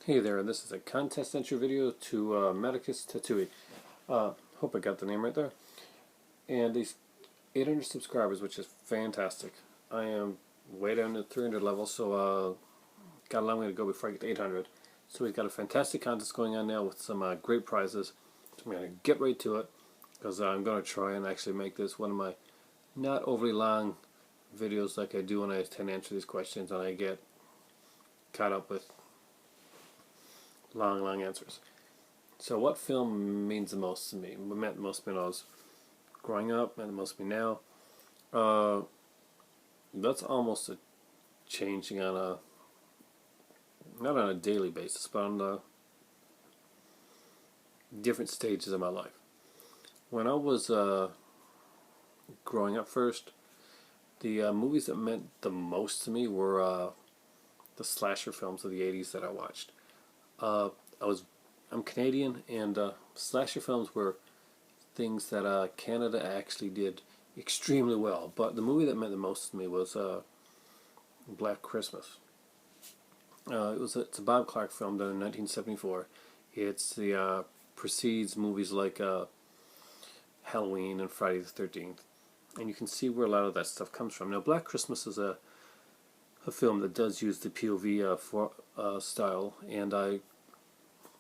Hey there, this is a contest entry video to Matticus Tattooi. Hope I got the name right there. And these 800 subscribers, which is fantastic. I am way down to 300 level, so got a long way to go before I get to 800. So we've got a fantastic contest going on now with some great prizes. So I'm going to get right to it, because I'm going to try and actually make this one of my not overly long videos like I do when I tend to answer these questions and I get caught up with long answers. So what film means the most to me? What meant the most to me when I was growing up, meant the most to me now. That's almost a changing on a, not on a daily basis, but on the different stages of my life. When I was growing up first, the movies that meant the most to me were the slasher films of the 80s that I watched. I'm Canadian, and slasher films were things that Canada actually did extremely well. But the movie that meant the most to me was Black Christmas. It's a Bob Clark film done in 1974. It's the precedes movies like Halloween and Friday the 13th, and you can see where a lot of that stuff comes from. Now, Black Christmas is a film that does use the POV style, and I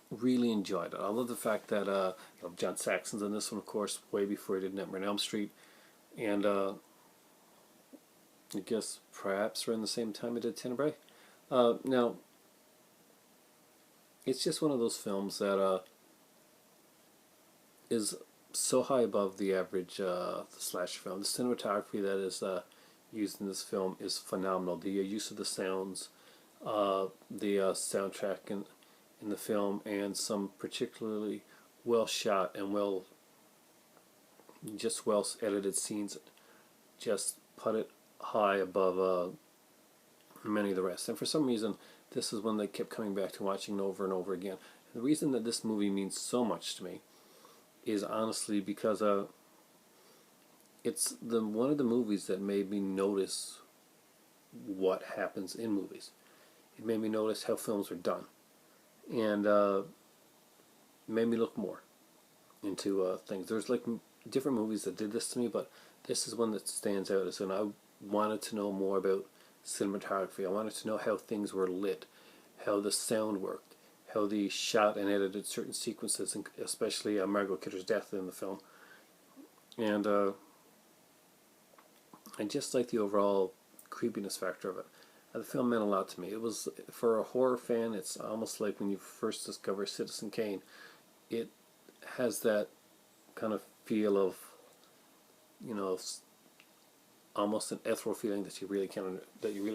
really enjoyed it. I love the fact that John Saxon's in this one, of course, way before he did Nightmare on Elm Street, and I guess perhaps around the same time he did Tenebrae. Now, it's just one of those films that is so high above the average the slasher film. The cinematography that is used in this film is phenomenal. The use of the sounds, the soundtrack in the film, and some particularly well shot and well edited scenes just put it high above many of the rest. And for some reason, this is one they kept coming back to watching over and over again. And the reason that this movie means so much to me is honestly because it's one of the movies that made me notice what happens in movies. It made me notice how films are done, and made me look more into things. There's like different movies that did this to me, but this is one that stands out as, and I wanted to know more about cinematography. I wanted to know how things were lit, how the sound worked, how they shot and edited certain sequences, and especially Margot Kidder's death in the film. And I just like the overall creepiness factor of it. The film meant a lot to me. It was, for a horror fan, it's almost like when you first discover Citizen Kane. It has that kind of feel of, you know, almost an ethereal feeling that you really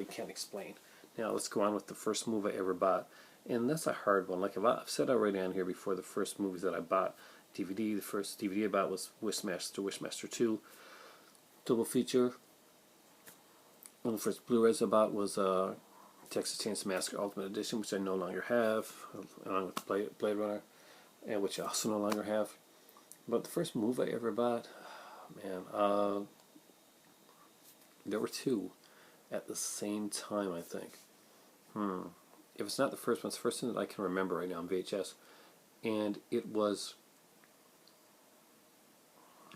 can't explain. Now let's go on with the first movie I ever bought, and that's a hard one. Like I've said already on here before, the first movies that I bought DVD. The first DVD I bought was Wishmaster 2 double feature. One of the first Blu-rays I bought was Texas Chainsaw Massacre Ultimate Edition, which I no longer have, along with Blade Runner, and which I also no longer have. But the first movie I ever bought, man, there were two at the same time, I think. If it's not the first one, it's the first thing that I can remember right now on VHS. And it was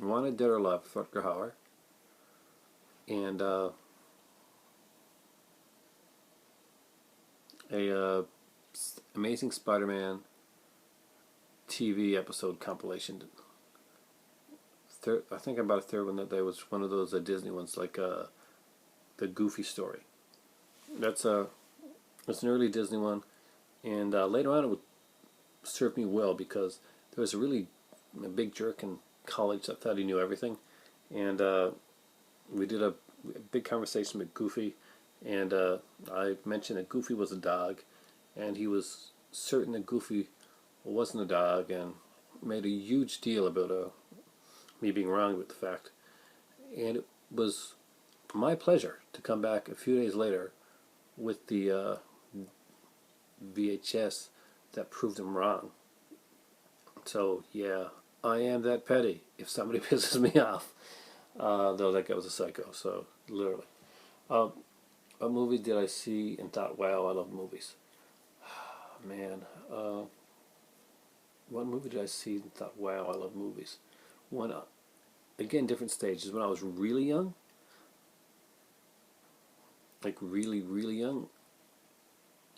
Wanted Dead or Alive with Rutger Hauer, and Amazing Spider-Man TV episode compilation. I think I bought a third one that was one of those Disney ones, like the Goofy story. It's an early Disney one, and later on it would serve me well, because there was a big jerk in college that thought he knew everything, and we did a big conversation with Goofy, and I mentioned that Goofy was a dog, and he was certain that Goofy wasn't a dog, and made a huge deal about me being wrong with the fact. And it was my pleasure to come back a few days later with the VHS that proved him wrong. So yeah, I am that petty if somebody pisses me off. Though that guy was a psycho, so literally. What movie did I see and thought, wow, I love movies? man, what movie did I see and thought, wow, I love movies? One, again, different stages. When I was really young, like really, really young,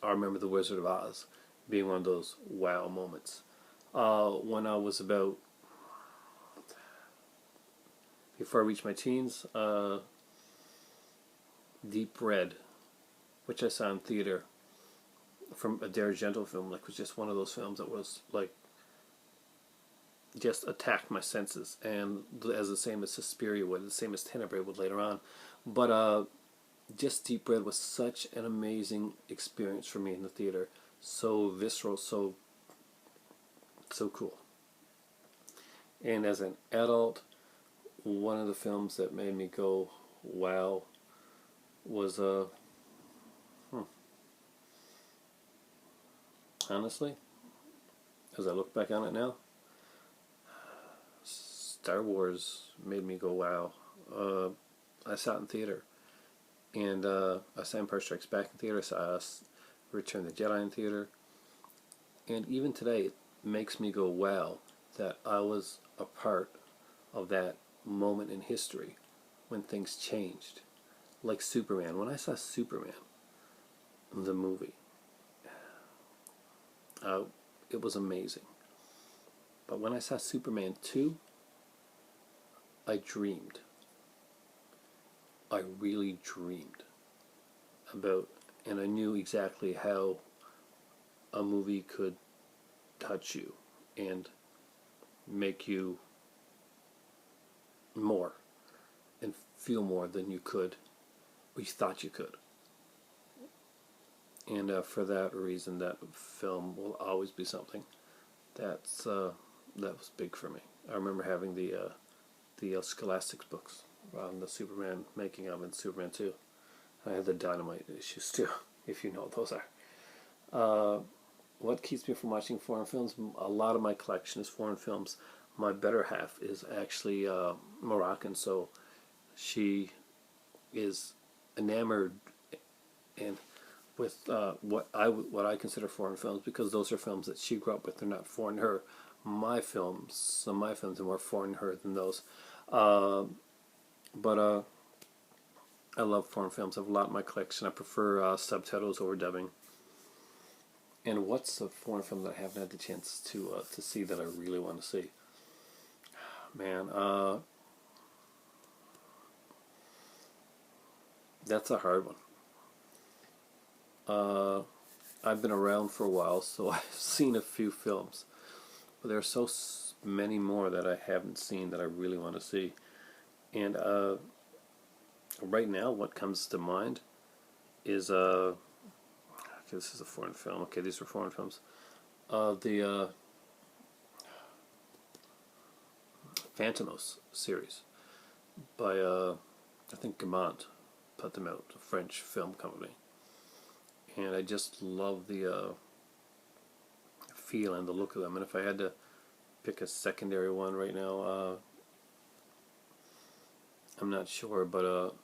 I remember The Wizard of Oz being one of those wow moments. When I was about, before I reached my teens, Deep Red, which I saw in theater, from a D'Argento film, like was just one of those films that was like just attacked my senses, and as the same as Suspiria would, the same as Tenebrae would later on. But just Deep Red was such an amazing experience for me in the theater. So visceral, so cool. And as an adult, one of the films that made me go, wow, was honestly, as I look back on it now, Star Wars made me go, wow. I saw it in theater. And I saw Empire Strikes Back in theater. I saw Return of the Jedi in theater. And even today, it makes me go, wow, that I was a part of that moment in history when things changed. Like Superman. When I saw Superman, the movie, it was amazing. But when I saw Superman 2, I dreamed. I really dreamed about, and I knew exactly how a movie could touch you and make you more and feel more than you could, or you thought you could. And for that reason, that film will always be something that's that was big for me. I remember having the Scholastics books on the Superman making of and Superman 2. I had the Dynamite issues too, if you know what those are. What keeps me from watching foreign films? A lot of my collection is foreign films. My better half is actually Moroccan, so she is enamored and with what I consider foreign films, because those are films that she grew up with. They're not foreign to her. Some of my films are more foreign to her than those. But I love foreign films. I have a lot in my collection. I prefer subtitles over dubbing. And what's a foreign film that I haven't had the chance to see that I really want to see? Man, that's a hard one. I've been around for a while, so I've seen a few films, but there are so many more that I haven't seen that I really want to see. And right now, what comes to mind is okay, this is a foreign film. Okay, these are foreign films. The Phantomos series by I think Gaumont put them out, a French film company, and I just love the feel and the look of them. And if I had to pick a secondary one right now, I'm not sure, but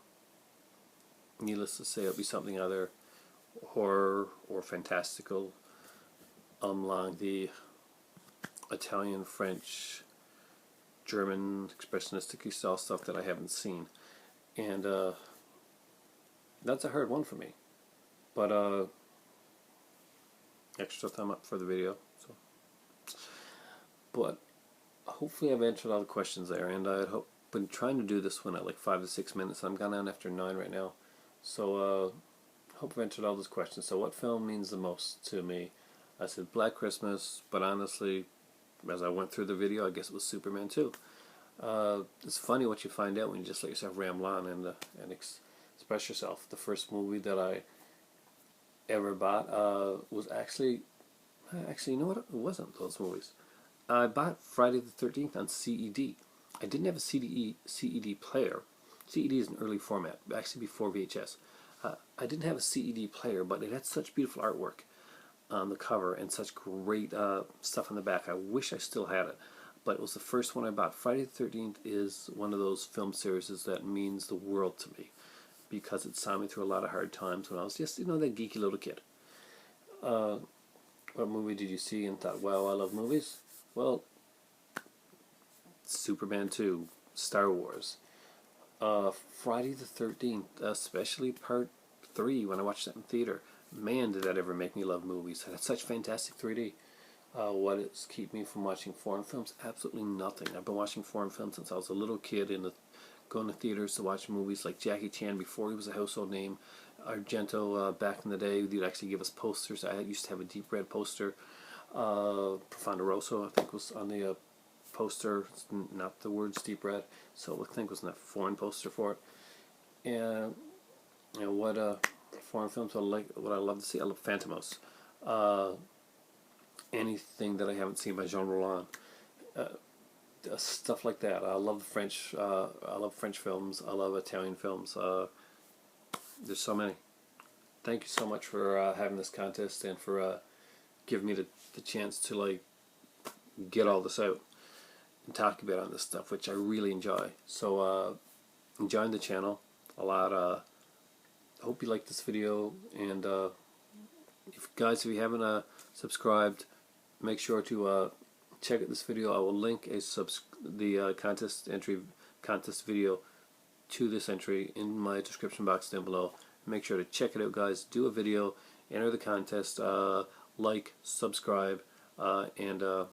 needless to say, it'll be something either horror or fantastical, along the Italian, French, German expressionistic style stuff that I haven't seen. And that's a hard one for me. But extra thumb up for the video. So, but hopefully I've answered all the questions there, and I hope been trying to do this one at like 5 to 6 minutes. I'm gone on after 9 right now. So hope I've answered all those questions. So what film means the most to me? I said Black Christmas, but honestly, as I went through the video, I guess it was Superman 2. It's funny what you find out when you just let yourself ramble on and express yourself. The first movie that I ever bought was actually, you know what? It wasn't those movies. I bought Friday the 13th on CED. I didn't have a CED player. CED is an early format, actually before VHS. I didn't have a CED player, but it had such beautiful artwork on the cover and such great stuff on the back. I wish I still had it, but it was the first one I bought. Friday the 13th is one of those film series that means the world to me, because it saw me through a lot of hard times when I was just, that geeky little kid. What movie did you see and thought, wow, I love movies? Well, Superman 2, Star Wars, Friday the 13th, especially Part 3 when I watched that in theater. Man, did that ever make me love movies. It had such fantastic 3D. What is keep me from watching foreign films? Absolutely nothing. I've been watching foreign films since I was a little kid, going to theaters to watch movies like Jackie Chan before he was a household name. Argento, back in the day, they'd actually give us posters. I used to have a deep red poster. Profondo Rosso, I think, was on the poster. It's not the words deep red, so I think was a foreign poster for it. And what foreign films what I love to see. I love Phantomos. Anything that I haven't seen by Jean Roland. Stuff like that. I love the French. I love French films. I love Italian films. There's so many. Thank you so much for having this contest and for giving me the chance to like get all this out and talk about on this stuff, which I really enjoy. So enjoying the channel a lot. I hope you like this video, and if you haven't subscribed, make sure to check out this video. I will link the contest video to this entry in my description box down below. Make sure to check it out, guys. Do a video, enter the contest, like, subscribe, and